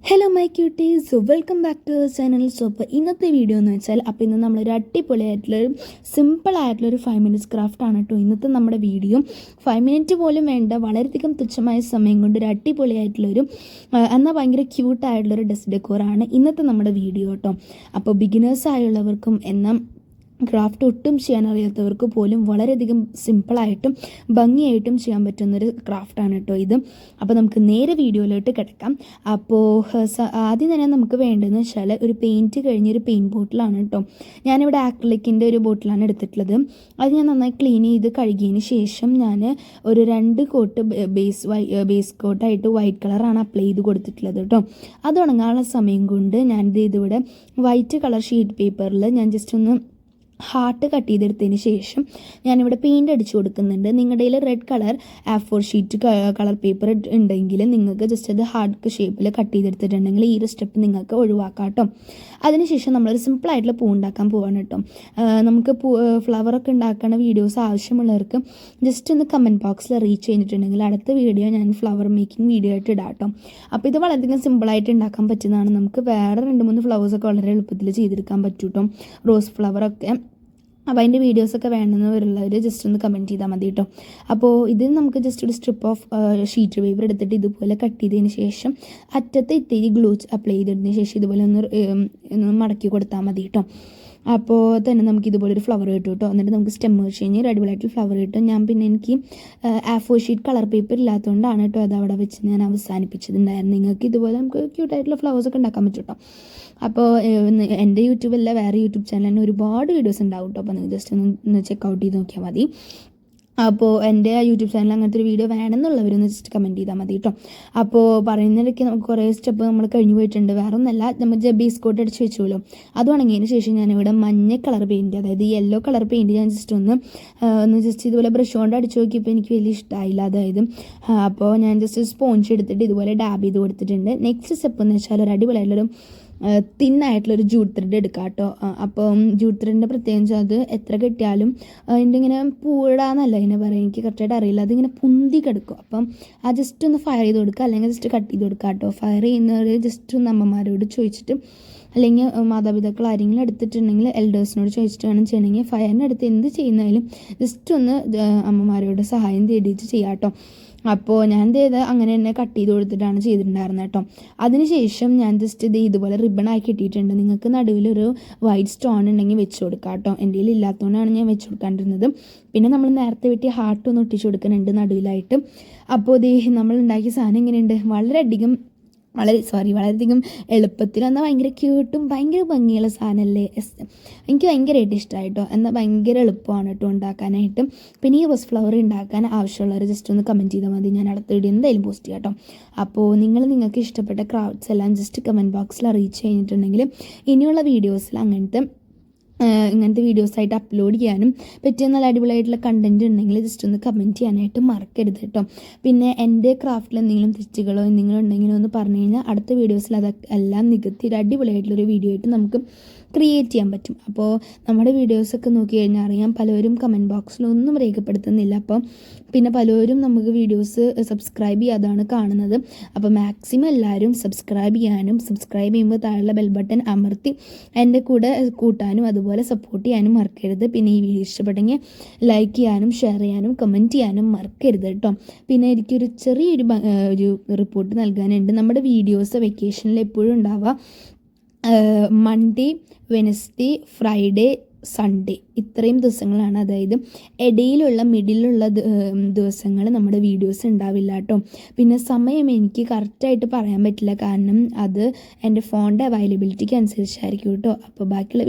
Hello my cuties, welcome back to channel. So അപ്പോൾ ഇന്നത്തെ video എന്ന് വെച്ചാൽ ഇന്ന് നമ്മളൊരു അടിപൊളിയായിട്ടുള്ളൊരു സിമ്പിളായിട്ടുള്ളൊരു 5 മിനിറ്റ്സ് ക്രാഫ്റ്റാണ് കേട്ടോ ഇന്നത്തെ നമ്മുടെ വീഡിയോ. 5 മിനിറ്റ് പോലും വേണ്ട, വളരെയധികം തുച്ഛമായ സമയം കൊണ്ട് ഒരു അടിപൊളിയായിട്ടുള്ളൊരു എന്നാൽ ഭയങ്കര ക്യൂട്ടായിട്ടുള്ളൊരു ഡെസ്ക് ഡെക്കോറാണ് ഇന്നത്തെ നമ്മുടെ വീഡിയോ കേട്ടോ. അപ്പോൾ ബിഗിനേഴ്സ് ആയുള്ളവർക്കും എന്നാൽ ക്രാഫ്റ്റ് ഒട്ടും ചെയ്യാൻ അറിയാത്തവർക്ക് പോലും വളരെയധികം സിമ്പിളായിട്ടും ഭംഗിയായിട്ടും ചെയ്യാൻ പറ്റുന്നൊരു ക്രാഫ്റ്റാണ് കേട്ടോ ഇത്. അപ്പോൾ നമുക്ക് നേരെ വീഡിയോയിലോട്ട് കിടക്കാം. അപ്പോൾ ആദ്യം തന്നെ നമുക്ക് വേണ്ടതെന്ന് വെച്ചാൽ ഒരു പെയിൻറ്റ് കഴിഞ്ഞൊരു പെയിൻറ്റ് ബോട്ടിലാണ് കേട്ടോ. ഞാനിവിടെ ആക്രിലിക്കിൻ്റെ ഒരു ബോട്ടിലാണ് എടുത്തിട്ടുള്ളത്. അത് ഞാൻ നന്നായി ക്ലീൻ ചെയ്ത് കഴുകിയതിന് ശേഷം ഞാൻ ഒരു 2 കോട്ട് ബേസ് കോട്ടായിട്ട് വൈറ്റ് കളറാണ് അപ്ലൈ ചെയ്ത് കൊടുത്തിട്ടുള്ളത് കേട്ടോ. അത് ഉണങ്ങാനുള്ള സമയം കൊണ്ട് ഇതിവിടെ വൈറ്റ് കളർ ഷീറ്റ് പേപ്പറിൽ ഞാൻ ജസ്റ്റ് ഒന്ന് ഹാർട്ട് കട്ട് ചെയ്തെടുത്തതിന് ശേഷം ഞാനിവിടെ പെയിൻ്റ് അടിച്ചു കൊടുക്കുന്നുണ്ട്. നിങ്ങളുടെ കയ്യിൽ red colour A4 sheet colour paper ഉണ്ടെങ്കിൽ നിങ്ങൾക്ക് ജസ്റ്റ് അത് ഹാർട്ട് ഷേപ്പിൽ കട്ട് ചെയ്തെടുത്തിട്ടുണ്ടെങ്കിൽ ഈ ഒരു സ്റ്റെപ്പ് നിങ്ങൾക്ക് ഒഴിവാക്കാം കേട്ടോ. അതിനുശേഷം നമ്മളൊരു സിമ്പിളായിട്ടുള്ള പൂ ഉണ്ടാക്കാൻ പോവാണ് കേട്ടോ. നമുക്ക് ഫ്ലവറൊക്കെ ഉണ്ടാക്കുന്ന വീഡിയോസ് ആവശ്യമുള്ളവർക്ക് ജസ്റ്റ് ഒന്ന് കമൻറ്റ് ബോക്സിൽ റീച്ച് ചെയ്തിട്ടുണ്ടെങ്കിൽ അടുത്ത വീഡിയോ ഞാൻ ഫ്ലവർ മേക്കിംഗ് വീഡിയോ ആയിട്ട് ഇടാം കേട്ടോ. അപ്പോൾ ഇത് വളരെയധികം സിമ്പിളായിട്ട് ഉണ്ടാക്കാൻ പറ്റുന്നതാണ്. നമുക്ക് വേറെ 2-3 ഫ്ലവേഴ്സൊക്കെ വളരെ എളുപ്പത്തിൽ ചെയ്തെടുക്കാൻ പറ്റും കേട്ടോ, റോസ് ഫ്ലവറൊക്കെ. അപ്പോൾ അതിൻ്റെ വീഡിയോസൊക്കെ വേണമെന്നവരുള്ളവർ ജസ്റ്റ് ഒന്ന് കമൻറ്റ് ചെയ്താൽ മതി കേട്ടോ. അപ്പോൾ ഇത് നമുക്ക് ജസ്റ്റ് ഒരു സ്ട്രിപ്പ് ഓഫ് ഷീറ്റ് പേപ്പർ എടുത്തിട്ട് ഇതുപോലെ കട്ട് ചെയ്തതിന് ശേഷം അറ്റത്ത് ഇത്തിരി ഗ്ലൂ അപ്ലൈ ചെയ്തതിന് ശേഷം ഇതുപോലെ ഒന്ന് മടക്കി കൊടുത്താൽ മതി കേട്ടോ. അപ്പോൾ തന്നെ നമുക്ക് ഇതുപോലെ ഒരു ഫ്ലവർ കിട്ടും കേട്ടോ. എന്നിട്ട് നമുക്ക് സ്റ്റെം വെച്ച് കഴിഞ്ഞാൽ അടിപൊളിയായിട്ട് ഫ്ലവർ കിട്ടും. എനിക്ക് A4 ഷീറ്റ് കളർ പേപ്പർ ഇല്ലാത്തതുകൊണ്ടാണ് കേട്ടോ അത് അവിടെ വെച്ച് ഞാൻ അവസാനിപ്പിച്ചതുണ്ടായിരുന്നു. നിങ്ങൾക്ക് ഇതുപോലെ നമുക്ക് ക്യൂട്ടായിട്ടുള്ള ഫ്ലവേഴ്സൊക്കെ ഉണ്ടാക്കാൻ പറ്റും കേട്ടോ. അപ്പോൾ എൻ്റെ യൂട്യൂബല്ല, വേറെ യൂട്യൂബ് ചാനലിന് ഒരുപാട് വീഡിയോസ് ഉണ്ടാവും കേട്ടോ. അപ്പോൾ നിങ്ങൾ ജസ്റ്റ് ഒന്ന് ചെക്കൗട്ട് ചെയ്ത് നോക്കിയാൽ മതി. അപ്പോൾ എൻ്റെ യൂട്യൂബ് ചാനൽ അങ്ങനത്തെ ഒരു വീഡിയോ വേണമെന്നുള്ളവരൊന്ന് ജസ്റ്റ് കമൻറ്റ് ചെയ്താൽ മതി കേട്ടോ. അപ്പോൾ പറയുന്നതിടയ്ക്ക് നമുക്ക് കുറേ സ്റ്റെപ്പ് നമ്മൾ കഴിഞ്ഞു പോയിട്ടുണ്ട്. വേറെ ഒന്നല്ല, നമ്മൾ ബേസ് കോട്ട് അടിച്ച് വെച്ചോളൂ. അത് ഉണങ്ങിയതിന് ശേഷം ഞാനിവിടെ മഞ്ഞ കളർ പെയിൻറ്റ്, അതായത് യെല്ലോ കളർ പെയിൻറ്റ് ഞാൻ ജസ്റ്റ് ഒന്ന് ജസ്റ്റ് ഇതുപോലെ ബ്രഷ് കൊണ്ട് അടിച്ച് നോക്കിയപ്പോൾ എനിക്ക് വലിയ ഇഷ്ടമായില്ല. അതായത് അപ്പോൾ ഞാൻ ജസ്റ്റ് സ്പോഞ്ച് എടുത്തിട്ട് ഇതുപോലെ ഡാബ് ചെയ്ത് കൊടുത്തിട്ടുണ്ട്. നെക്സ്റ്റ് സ്റ്റെപ്പ് എന്ന് വെച്ചാൽ ഒരു അടിപൊളിയായിട്ടുള്ളൊരു തിന്നായിട്ടുള്ളൊരു ജൂട്ട് ത്രെഡ് എടുക്കുക കേട്ടോ. അപ്പം ജൂട്ട് ത്രെഡിൻ്റെ പ്രത്യേകിച്ച് അത് എത്ര കിട്ടിയാലും അതിൻ്റെ ഇങ്ങനെ പൂടാന്നല്ല ഇതിനെ പറയാം, എനിക്ക് കറക്റ്റായിട്ട് അറിയില്ല, അതിങ്ങനെ പൊന്തി കിടക്കും. അപ്പം ആ ജസ്റ്റ് ഒന്ന് ഫയർ ചെയ്ത് കൊടുക്കുക, അല്ലെങ്കിൽ ജസ്റ്റ് കട്ട് ചെയ്ത് കൊടുക്കുക കേട്ടോ. ഫയർ ചെയ്യുന്നവർ ജസ്റ്റ് ഒന്ന് അമ്മമാരോട് ചോദിച്ചിട്ട്, അല്ലെങ്കിൽ മാതാപിതാക്കൾ ആരെങ്കിലും എടുത്തിട്ടുണ്ടെങ്കിൽ എൽഡേഴ്സിനോട് ചോദിച്ചിട്ട് വേണം ചെയ്യണമെങ്കിൽ. ഫയറിൻ്റെ അടുത്ത് എന്ത് ചെയ്യുന്നതിലും ജസ്റ്റ് ഒന്ന് അമ്മമാരോട് സഹായം തേടിയിട്ട് ചെയ്യാം കേട്ടോ. അപ്പോൾ ഞാൻ അങ്ങനെ തന്നെ കട്ട് ചെയ്ത് കൊടുത്തിട്ടാണ് ചെയ്തിട്ടുണ്ടായിരുന്നത് കേട്ടോ. അതിനുശേഷം ഞാൻ ജസ്റ്റ് ഇതുപോലെ റിബൺ ആക്കി ഇട്ടിട്ടുണ്ട്. നിങ്ങൾക്ക് നടുവിലൊരു വൈറ്റ് സ്റ്റോൺ ഉണ്ടെങ്കിൽ വെച്ച് കൊടുക്കാം കേട്ടോ. എൻ്റെ കയ്യിൽ ഇല്ലാത്തതുകൊണ്ടാണ് ഞാൻ വെച്ച് കൊടുക്കാണ്ടിരുന്നത്. പിന്നെ നമ്മൾ നേരത്തെ വെട്ടി ഹാർട്ട് ഒന്ന് ഒട്ടിച്ച് കൊടുക്കുന്നുണ്ട് നടുവിലായിട്ട്. അപ്പോൾ നമ്മൾ ഉണ്ടാക്കിയ സാധനം എങ്ങനെയുണ്ട്? വളരെയധികം എളുപ്പത്തിൽ എന്നാൽ ഭയങ്കര ക്യൂട്ടും ഭയങ്കര ഭംഗിയുള്ള സാധനമല്ലേ. എനിക്ക് ഭയങ്കരമായിട്ട് ഇഷ്ടമായിട്ടോ. എന്നാൽ ഭയങ്കര എളുപ്പമാണ് കേട്ടോ ഉണ്ടാക്കാനായിട്ട്. പിന്നെ ഈ റോസ് ഫ്ലവർ ഉണ്ടാക്കാൻ ആവശ്യമുള്ളവർ ജസ്റ്റ് ഒന്ന് കമൻറ്റ് ചെയ്താൽ മതി, ഞാൻ അടുത്ത വീഡിയോ എന്തായാലും പോസ്റ്റ് ചെയ്യാം കേട്ടോ. അപ്പോൾ നിങ്ങൾക്ക് ഇഷ്ടപ്പെട്ട ക്രാഫ്റ്റ്സ് എല്ലാം ജസ്റ്റ് കമൻറ്റ് ബോക്സിൽ അറിയിച്ച് കഴിഞ്ഞിട്ടുണ്ടെങ്കിൽ ഇനിയുള്ള വീഡിയോസിൽ ഇങ്ങനത്തെ വീഡിയോസായിട്ട് അപ്ലോഡ് ചെയ്യാനും പറ്റിയ നല്ല അടിപൊളിയായിട്ടുള്ള കണ്ടൻറ്റ് ഉണ്ടെങ്കിൽ ജസ്റ്റ് ഒന്ന് കമൻറ്റ് ചെയ്യാനായിട്ട് മറക്കരുത് കേട്ടോ. പിന്നെ എൻ്റെ ക്രാഫ്റ്റിൽ എന്തെങ്കിലും തെറ്റുകളോ എന്തെങ്കിലും ഉണ്ടെങ്കിലോ ഒന്ന് പറഞ്ഞു കഴിഞ്ഞാൽ അടുത്ത വീഡിയോസിൽ അതെല്ലാം നികത്തി ഒരു അടിപൊളിയായിട്ടുള്ളൊരു വീഡിയോ ആയിട്ട് നമുക്ക് ക്രിയേറ്റ് ചെയ്യാൻ പറ്റും. അപ്പോൾ നമ്മുടെ വീഡിയോസൊക്കെ നോക്കി കഴിഞ്ഞാൽ അറിയാം, പലരും കമൻറ്റ് ബോക്സിലൊന്നും രേഖപ്പെടുത്തുന്നില്ല. അപ്പം പിന്നെ പലരും നമുക്ക് വീഡിയോസ് സബ്സ്ക്രൈബ് ചെയ്യാതാണ് കാണുന്നത്. അപ്പോൾ മാക്സിമം എല്ലാവരും സബ്സ്ക്രൈബ് ചെയ്യാനും, സബ്സ്ക്രൈബ് ചെയ്യുമ്പോൾ താഴെയുള്ള ബെൽ ബട്ടൺ അമർത്തി എൻ്റെ കൂടെ കൂട്ടാനും അതുപോലെ സപ്പോർട്ട് ചെയ്യാനും മറക്കരുത്. പിന്നെ ഈ വീഡിയോ ഇഷ്ടപ്പെട്ടെങ്കിൽ ലൈക്ക് ചെയ്യാനും ഷെയർ ചെയ്യാനും കമൻറ്റ് ചെയ്യാനും മറക്കരുത് കേട്ടോ. പിന്നെ എനിക്കൊരു ചെറിയൊരു റിപ്പോർട്ട് നൽകാനുണ്ട്. നമ്മുടെ വീഡിയോസ് വെക്കേഷനിൽ എപ്പോഴും ഉണ്ടാവുക മൺഡേ, വെനസ്ഡേ, ഫ്രൈഡേ, സൺഡേ ഇത്രയും ദിവസങ്ങളാണ്. അതായത് മിഡിലുള്ള ദിവസങ്ങൾ നമ്മുടെ വീഡിയോസ് ഉണ്ടാവില്ല കേട്ടോ. പിന്നെ സമയം എനിക്ക് കറക്റ്റായിട്ട് പറയാൻ പറ്റില്ല, കാരണം അത് എൻ്റെ ഫോണിൻ്റെ അവൈലബിലിറ്റിക്ക് അനുസരിച്ചായിരിക്കും കേട്ടോ. അപ്പോൾ ബാക്കിയുള്ള